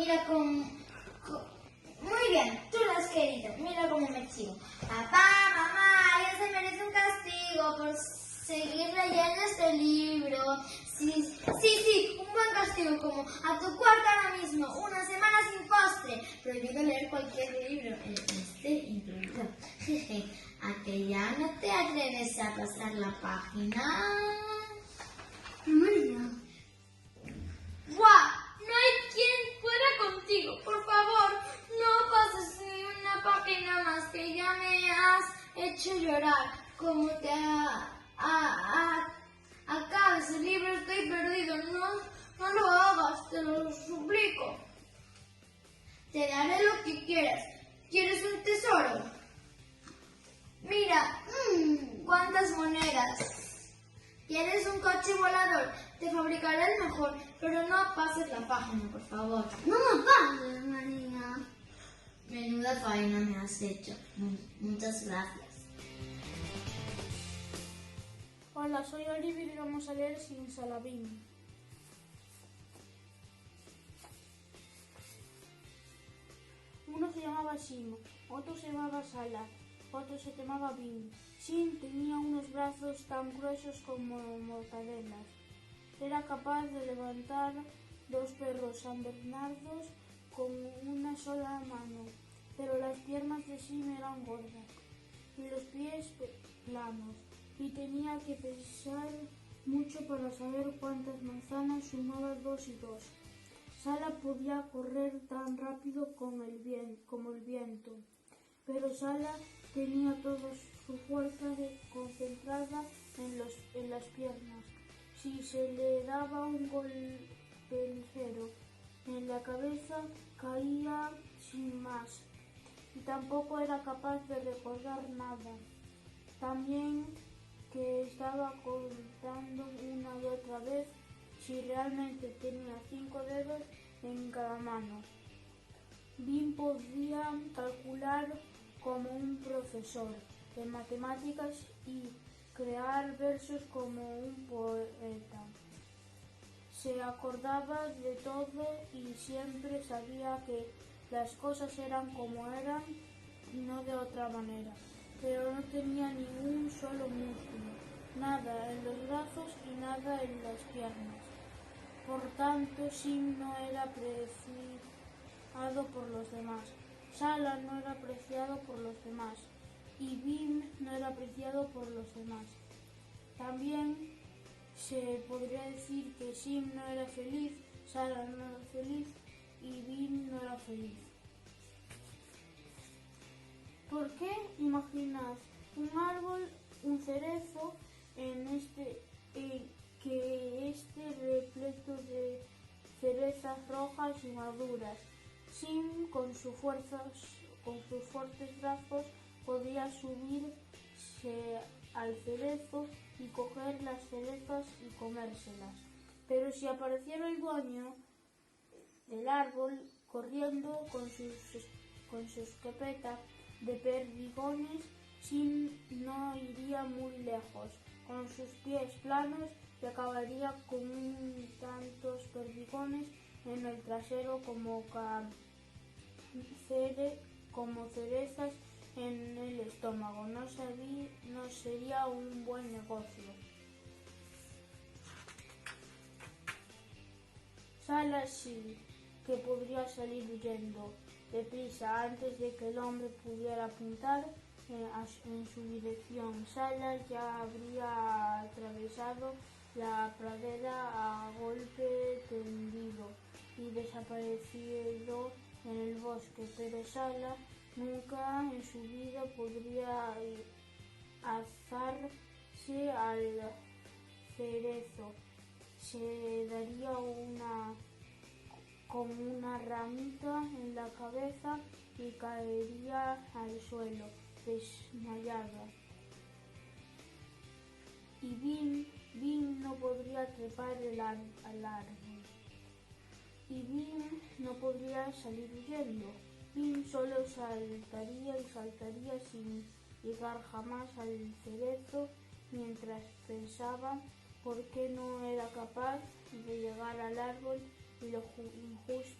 Mira cómo... Muy bien, tú lo has querido. Mira cómo me chivo. Papá, mamá, ella se merece un castigo por seguir leyendo este libro. Sí, un buen castigo, como a tu cuarto ahora mismo, una semana sin postre. Prohibido leer cualquier libro, este incluido. Jeje, ¿a que ya no te atreves a pasar la página? María. ¡Guau! No hay quien pueda contigo. Por favor, no pases ni una página más, que ya me has hecho llorar. Como te acabes el libro, estoy perdido. No lo hagas, te lo suplico. Te daré lo que quieras. ¿Quieres un tesoro? Mira, cuántas monedas. ¿Quieres un coche volador? Te fabricaré el mejor, pero no pases la página, por favor. No me pases, María. Menuda faena me has hecho. Muchas gracias. Hola, soy Olivia y vamos a leer Simsalabim. Uno se llamaba Sim, otro se llamaba Sala, otro se llamaba Bim. Sim tenía unos brazos tan gruesos como mortadelas. Era capaz de levantar 2 perros San Bernardos con una sola mano, pero las piernas de Sim eran gordas y los pies planos, y tenía que pensar mucho para saber cuántas manzanas sumaba 2 y 2. Sala podía correr tan rápido como el viento, pero Sala tenía toda su fuerza concentrada en las piernas. Si se le daba un golpe ligero en la cabeza, caía sin más, y tampoco era capaz de recordar nada. También que estaba contando una y otra vez si realmente tenía 5 dedos en cada mano. Bim podía calcular como un profesor de matemáticas y crear versos como un poeta. Se acordaba de todo y siempre sabía que las cosas eran como eran y no de otra manera, pero no tenía ni un solo músculo, nada en los brazos y nada en las piernas. Por tanto, Sim no era apreciado por los demás, Sala no era apreciado por los demás y Bim no era apreciado por los demás. También se podría decir que Sim no era feliz, Sala no era feliz y Bim no era feliz. ¿Por qué imaginas un árbol, un cerezo, que esté repleto de cerezas rojas y maduras? Sim, con sus fuertes brazos, podía subirse al cerezo y coger las cerezas y comérselas. Pero si apareciera el dueño del árbol corriendo con su escopeta de perdigones, Sim no iría muy lejos con sus pies planos y acabaría con tantos perdigones en el trasero como cerezas en el estómago. No sería un buen negocio. Sala sí que podría salir huyendo deprisa antes de que el hombre pudiera apuntar en su dirección. Sala ya habría atravesado la pradera a golpe tendido y desaparecido en el bosque, pero Sala nunca en su vida podría alzarse al cerezo. Se daría con una ramita en la cabeza y caería al suelo, desmayada. Y Bim no podría trepar al árbol. Y Bim no podría salir huyendo. Bim solo saltaría y saltaría sin llegar jamás al cerezo, mientras pensaba por qué no era capaz de llegar al árbol y lo injusto